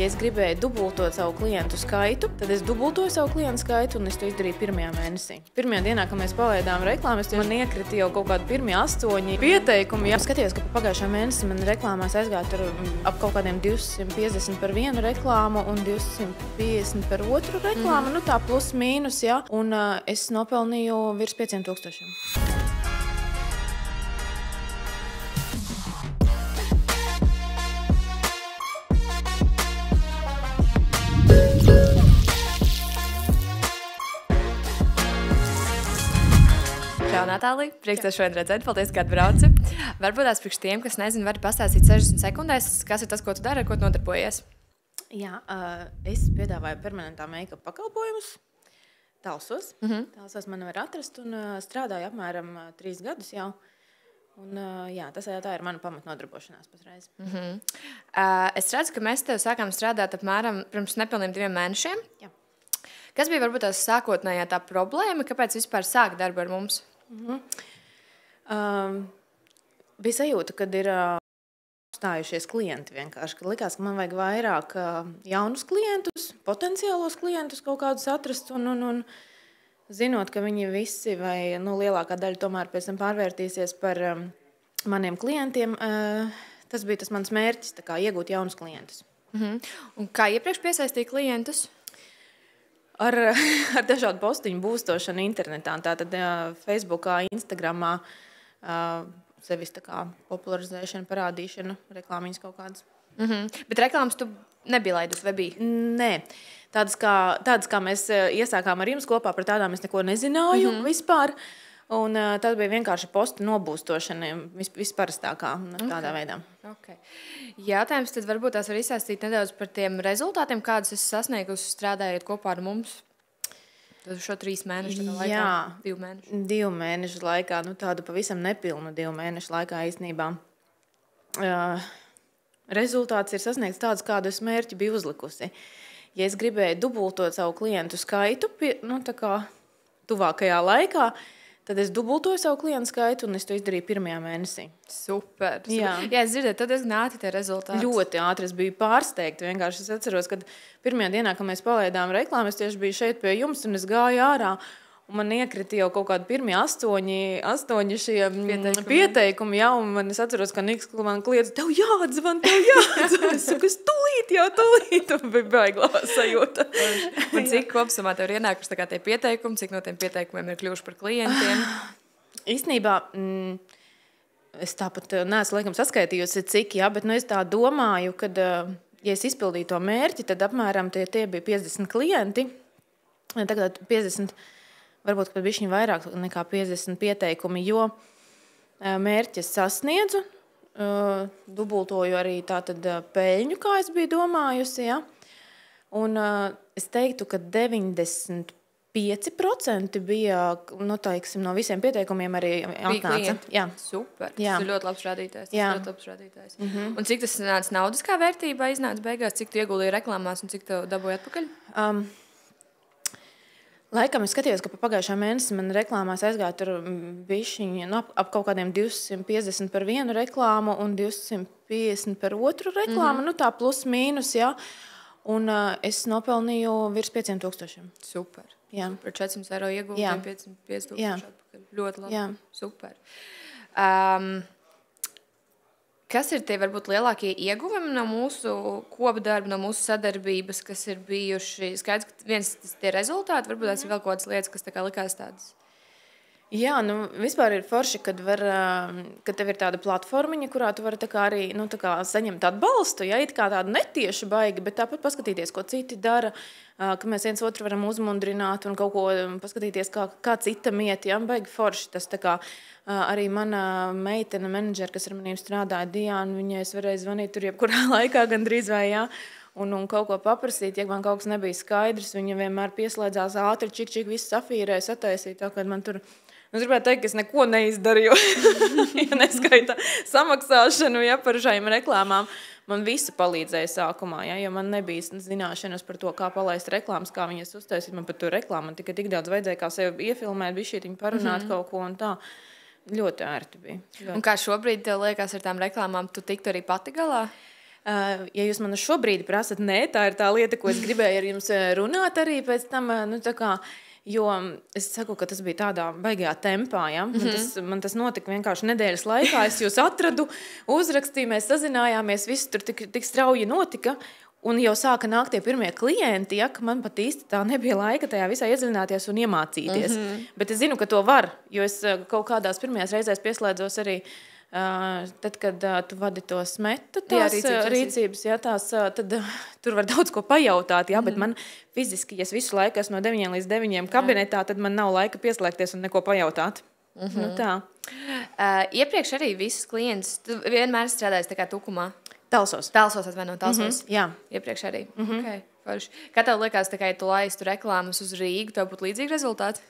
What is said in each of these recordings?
Ja es gribēju dubultot savu klientu skaitu, tad es dubultoju savu klientu skaitu un es to izdarīju pirmajā mēnesī. Pirmajā dienā, kad mēs palaidām reklāmas, man iekrita jau kaut kādi pirmie 8 pieteikumi. Ja skatījos, ka pagājušā mēnesī man reklāmās aizgāja tur ap kaut kādiem 250 par vienu reklāmu un 250 par otru reklāmu, nu tā plus mīnus, ja. Un es nopelnīju virs 5000. Čau, Natālija. Prieks tev šodien redzēt. Paldies, ka atbrauci. Varbūt tās priekš tiem, kas nezina, vari pastāstīt 60 sekundēs, kas ir tas, ko tu dari, ar ko tu nodarbojies? Jā, es piedāvāju permanentā make-up pakalpojumus. Talsos. Talsos man var atrast un strādāju apmēram 3 gadus jau. Un, jā, tā ir mana pamatnodarbošanās patreiz. Es redzu, ka mēs tev sākām strādāt apmēram pirms nepilniem 2 mēnešiem. Jā. Kas bija varbūt tās sākotnējā tā problēma, kāpēc vispār sāk darbu ar mums? Bija sajūta, kad ir stājušies klienti vienkārši, kad likās, ka man vajag vairāk jaunus klientus, potenciālos klientus kaut kādus atrast un zinot, ka viņi visi vai lielākā daļa tomēr pēc tam pārvērtīsies par maniem klientiem, tas bija tas mans mērķis, tā kā iegūt jaunus klientus. Un kā iepriekš piesaistīja klientus? Ar dažādu postiņu būstošanu internetā, tātad Facebookā, Instagramā, sevis tā kā popularizēšana, parādīšana, reklāmiņas kaut kādas. Bet reklāmas tu nebija laidus, vai bija? Nē, tādas kā mēs iesākām ar jums kopā, par tādām es neko nezināju vispār. Un tad bija vienkārši posta nobūstošana visparastākā tādā veidā. Okay. Jautājums tad varbūt tās var izstāstīt nedaudz par tiem rezultātiem, kādus es sasniegusi strādājot kopā ar mums šo 3 mēnešu laikā. Jā, 2 mēnešu. 2 mēnešu laikā, tādu pavisam nepilnu 2 mēnešu laikā īstenībā. Rezultāts ir sasniegts tāds, kādu es mērķi biju uzlikusi. Ja es gribēju dubultot savu klientu skaitu, tā kā tuvākajā laikā, tad es dubultoju savu klientu skaitu un es to izdarīju pirmajā mēnesī. Super. Jā, es dzirdēju, tad diezgan ātri tie rezultāti. Ļoti ātri, es biju pārsteigta. Vienkārši es atceros, kad pirmajā dienā, kad mēs palaidām reklāmu, es tieši biju šeit pie jums un es gāju ārā. Un man iekrita jau kaut kādi pirmie 8 šie pieteikumi, ja, un es atceros, ka Niks man kliedz, tev jāatzvan. Es saku, es tūlīt, un bija baiglā sajūta. Un cik kopsumā tev ir ienākuši tie pieteikumi, cik no tiem pieteikumiem ir kļuvuši par klientiem? Īstenībā, es tāpat neesmu laikam saskaitījusi, cik, bet es tā domāju, kad, ja es izpildīju to mērķi, tad apmēram tie bija 50 klienti, tagad 50 varbūt pat bišķiņ vairāk nekā 50 pieteikumi, jo mērķi es sasniedzu, dubultoju arī tātad peļņu, kā es biju domājusi, ja? Un es teiktu, ka 95% bija, no visiem pieteikumiem arī atnāca. Jā. Super, tas ir ļoti labs rādītājs. Un cik tas nāca naudiskā vērtībā iznāca beigās, cik tu ieguldīji reklāmās un cik tu dabūji atpakaļ? Laikam es skatījos, ka pagājušā mēnesī man reklāmās aizgāja tur bišķiņi ap kaut kādiem 250 par vienu reklāmu un 250 par otru reklāmu, tā plus mīnus, ja. Un es nopelnīju virs 5000. Super. Jā. Par 400 eiro ieguldīju 5000 atpakaļ. Ļoti labi. Jā. Super. Kas ir tie varbūt lielākie ieguvumi no mūsu kopdarba, no mūsu sadarbības, kas ir bijuši? Skaidrs, ka viens tie rezultāti, varbūt tās ir vēl kaut kādas lietas, kas tā kā likās tādas. Jā, vispār ir forši, kad tev ir tāda platformiņa, kurā tu vari arī saņemt atbalstu, ja it kā tādu netieši baigi, bet tāpat paskatīties, ko citi dara, ka mēs viens otru varam uzmundrināt un kaut ko paskatīties, kā citam iet, ja, baigi forši. Tas tā kā arī mana meitene, menedžera, kas ar maniem strādāja, Diana, viņai es varēju zvanīt tur jebkurā laikā gandrīz vai, jā. Un kaut ko paprasīt, ja man kaut kas nebija skaidrs, viņa vienmēr pieslēdzās ātri, čik visu safīrēja, sataisīja, tā, kad man tur... Es gribētu teikt, ka es neko neizdarīju, ja neskaita samaksāšanu, ja, par šajām reklāmām. Man visu palīdzēja sākumā, ja, jo man nebija zināšanas par to, kā palaist reklāmas, kā viņas uztaisīt. Man par to reklāmu man tikai tik daudz vajadzēja, kā sevi iefilmēt, bišķītiņu parunāt kaut ko un tā. Ļoti ērti bija. Un kā šobrīd tev liekas ar tām reklāmām, tu tiktu arī pati galā? Ja jūs man šobrīd prasat, nē, tā ir tā lieta, ko es gribēju ar jums runāt arī pēc tam, tā kā, jo es saku, ka tas bija tādā baigajā tempā, ja? Man tas notika vienkārši nedēļas laikā, es jūs atradu, uzrakstīju, mēs sazinājāmies, viss tur tik strauji notika, un jau sāka nākt tie pirmie klienti, ja, ka man pat īsti tā nebija laika tajā visā iedziļināties un iemācīties. Bet es zinu, ka to var, jo es kaut kādās pirmajās reizēs pieslēdzos arī tad, kad tu vadi to smeta tās rīcības, ja, tad tur var daudz ko pajautāt, ja, bet man fiziski, ja es visu laiku esmu no 9 līdz 9 kabinetā, tad man nav laika pieslēgties un neko pajautāt. Nu, tā. Iepriekš arī visus klientus, tu vienmēr strādājies tā kā tukumā? Talsos. Talsos. Jā. Iepriekš arī. Okay, forši. Kā tev liekas, tā kā ja tu laistu reklāmas uz Rīgu, tev būtu līdzīgi rezultāti?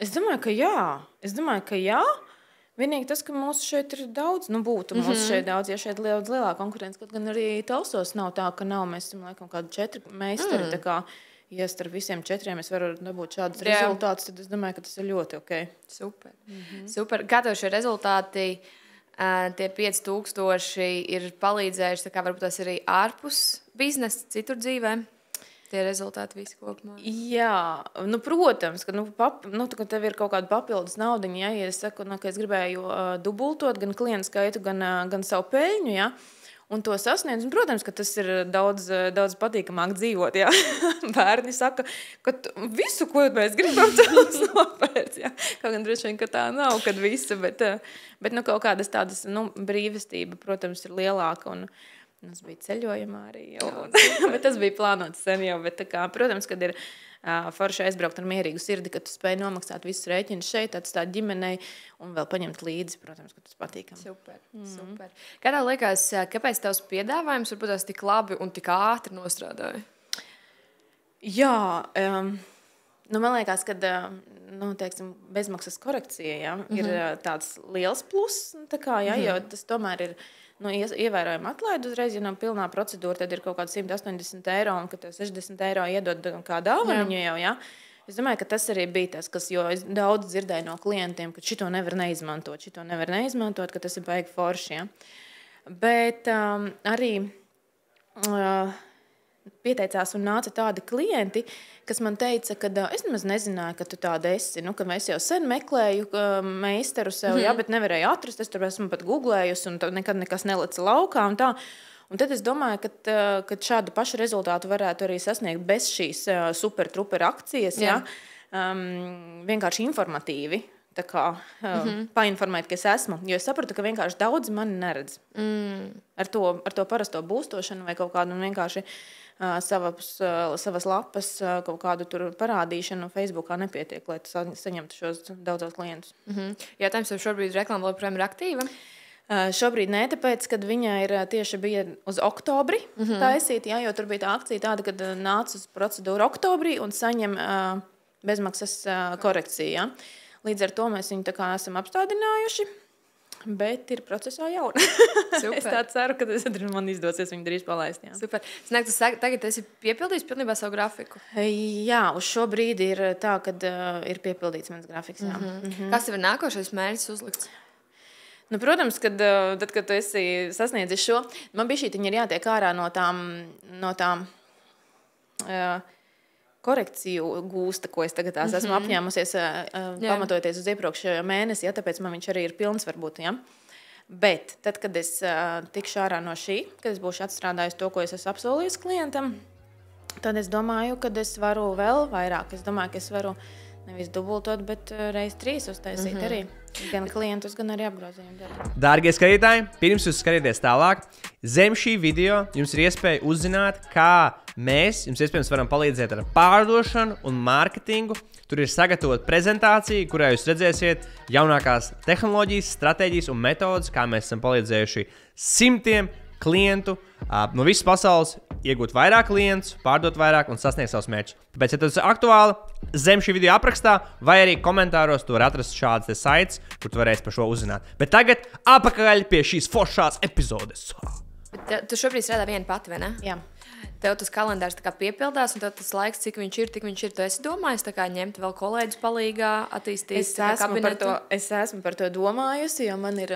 Es domāju, ka jā. Vienīgi tas, ka mūsu šeit ir daudz, būtu mūsu šeit daudz, ja šeit daudz lielāka konkurence, kaut gan arī Talsos nav tā, ka nav, mēs esam laikam kādi 4 meistari, tā kā, ja starp visiem 4 es varu dabūt šādus rezultātus, tad es domāju, ka tas ir ļoti ok. Super. Super. Kā tev šie rezultāti, tie 5000 ir palīdzējuši, tā kā varbūt tas arī ārpus biznesa, citur dzīvē? Tie rezultāti visi kopumā. Jā, protams, ka, ka tev ir kaut kāda papildus naudiņa, ja es saku, ka es gribēju dubultot gan klientu skaitu, gan savu peļņu, ja, un to sasniedz. Un, protams, ka tas ir daudz patīkamāk dzīvot, ja. Bērni saka, ka visu, ko mēs gribam, tas nopērts, ja. Kaut gan droši vien, ka tā nav, kad visu, bet kaut kādas tādas, brīvestība, protams, ir lielāka un tas bija ceļojumā arī jau, bet tas bija plānots sen jau, bet tā kā, protams, kad ir forši aizbraukt ar mierīgu sirdi, ka tu spēj nomaksāt visus rēķinus šeit, atstāt ģimenei un vēl paņemt līdzi, protams, ka tas patīkam. Super. Kā tev liekas, kāpēc tavs piedāvājums varbūt tās tik labi un tik ātri nostrādāja? Jā, man liekas, ka teiksim, bezmaksas korekcija, ja, ir tāds liels pluss, tā kā, ja, jo tas tomēr ir ievērojami atlaid uzreiz, ja nav pilnā procedūra, tad ir kaut kāds 180 eiro, un ka tev 60 eiro iedod kā dāvaniņu jau, ja. Es domāju, ka tas arī bija tas, jo es daudz dzirdēju no klientiem, ka šito nevar neizmantot, ka tas ir baigi forši, ja. Bet arī pieteicās un nāca tādi klienti, kas man teica, ka es nemaz nezināju, ka tu tāda esi, ka es jau sen meklēju meistaru sev, jā, bet nevarēju atrast, es tur esmu pat googlējusi un nekad nekas nelica laukā un tā. Un tad es domāju, ka šādu pašu rezultātu varētu arī sasniegt bez šīs super-truper akcijas, jā. Vienkārši informatīvi. Tā kā painformēt, ka es esmu, jo es sapratu, ka vienkārši daudz mani neredz. Ar to parasto būstošanu vai kaut kādu vienkārši savas lapas kaut kādu tur parādīšanu Facebookā nepietiek, lai saņemtu šos daudzos klientus. Jātājums, vai šobrīd reklāma joprojām ir aktīva? Šobrīd nē, tāpēc, kad viņa ir tieši bija uz oktobri taisīt, jā, jo tur bija tā akcija tāda, kad nāca uz procedūru oktobrī un saņem bezmaksas korekciju, jā. Līdz ar to mēs viņu tā kā esam apstādinājuši, bet ir procesā jauna. Es tā ceru, ka man izdosies viņu drīz palaist. Jā. Super. Snāk, tu tagad esi piepildījis pilnībā savu grafiku? Jā, uz šo brīdi ir tā, kad ir piepildīts mans grafiks. Jā. Kas tev ir nākošais mērķis uzlikts? Protams, tad, kad tu esi sasniedzis šo, man bija šī ir jātiek ārā no tām korekciju gūsta, ko es tagad esmu apņēmusies, pamatojoties uz iepriekšējo mēnesi, ja, tāpēc man viņš arī ir pilns varbūt, ja. Bet tad, kad es tikšu ārā no šī, kad es būšu atstrādājis to, ko es esmu apsolījis klientam, tad es domāju, ka es varu vēl vairāk. Es domāju, ka es varu nevis dubultot, bet reiz 3 uztaisīt arī. Gan klientus, gan arī apgrozījumu. Dārgie skatītāji, pirms jūs skatīties tālāk, zem šī video jums ir iespēja uzzināt, kā mēs jums iespējams varam palīdzēt ar pārdošanu un mārketingu. Tur ir sagatavota prezentācija, kurā jūs redzēsiet jaunākās tehnoloģijas, stratēģijas un metodas, kā mēs esam palīdzējuši simtiem klientu no visas pasaules iegūt vairāk klientus, pārdot vairāk un sasniegt savus mērķus. Tāpēc, ja tas ir aktuāli, zem šī video aprakstā vai arī komentāros tu var atrast šādas saites, kur tu varēsi par šo uzzināt. Bet tagad apakaļ pie šīs foršās epizodes. Bet tu šobrīd strādā viena pati, vai ne? Jā. tev tas kalendārs tā kā piepildās, un tev tas laiks, cik viņš ir, tu esi domājis tā kā ņemt vēl kolēģus palīgā, attīstīt kabinetu? Es esmu par to domājusi, jo man ir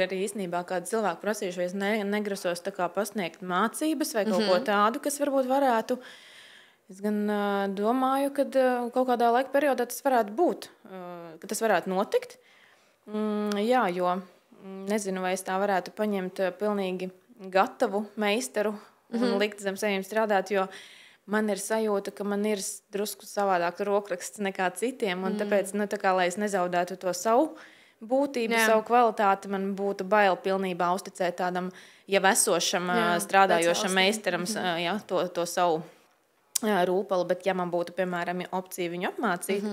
arī īstenībā kādi cilvēki prasījuši, vai es negrasos tā kā pasniegt mācības vai kaut ko tādu, kas varbūt varētu. Es gan domāju, ka kaut kādā laika periodā tas varētu būt, ka tas varētu notikt. Jā, jo nezinu, vai es tā varētu paņemt pilnīgi gatavu meistaru un likt zem sevīm strādāt, jo man ir sajūta, ka man ir drusku savādāk rokraksts nekā citiem, un tāpēc, tā kā, lai es nezaudētu to savu būtību, savu kvalitāti, man būtu bail pilnībā uzticēt tādam jau esošam, strādājošam meistaram to savu rūpalu, bet ja man būtu, piemēram, opcija viņu apmācīt,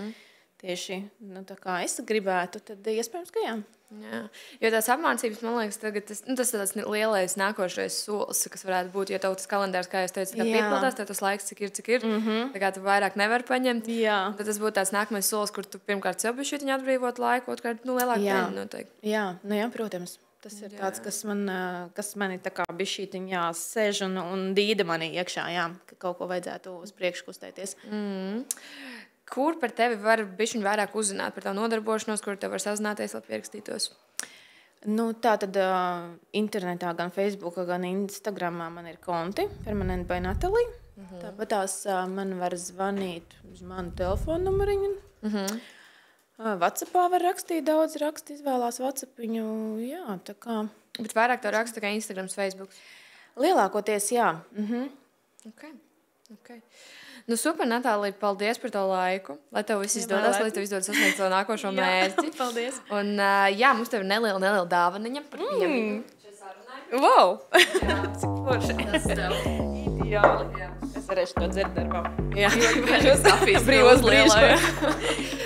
tieši tā kā es gribētu, tad iespējams, ka jā. Jā. Jo tās apmācības, man liekas, tagad tas tāds lielais nākošais solis, kas varētu būt, jo tev tas kalendārs, kā es teicu, piepildās, tev tas laiks, cik ir, tā kā tu vairāk nevar paņemt. Jā. Tad tas būtu tāds nākamais solis, kur tu pirmkārt sev bišķiņi atbrīvot laiku, otrkārt, lielāk peļņu noteikti. Jā, protams. Tas ir tāds, kas mani tā kā bišķītiņ, sēž un dīda manī iekšā, ka kaut ko vajadzētu uz priekšu kustēties. Kur par tevi var bišķiņ vairāk uzzināt par tavu nodarbošanos, kur tev var sazināties, lai pierakstītos? Tā tad internetā, gan Facebookā, gan Instagramā man ir konti, Permanent by Natalija. Tāpat tās man var zvanīt uz manu telefonu numuriņu. WhatsAppā var rakstīt, daudz raksta, izvēlās WhatsAppiņu, tā kā. Bet vairāk tev raksta kā Instagrams, Facebooks? Lielākoties, jā. Okay. Super, Natālija, paldies par tavu laiku. Lai tev viss izdodas, lai tev izdodas sasniegt to nākošo mērķi. Paldies. Un mums tev ir neliela dāvaniņa par viņam. Wow! Cik forši. Tas tev. Ideāli. Es varēšu to dzert darbā. Jā, brīvos lielā.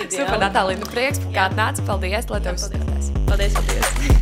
Super, Natālija, prieks, kā atnāci. Paldies, lai tev izdodas. Paldies.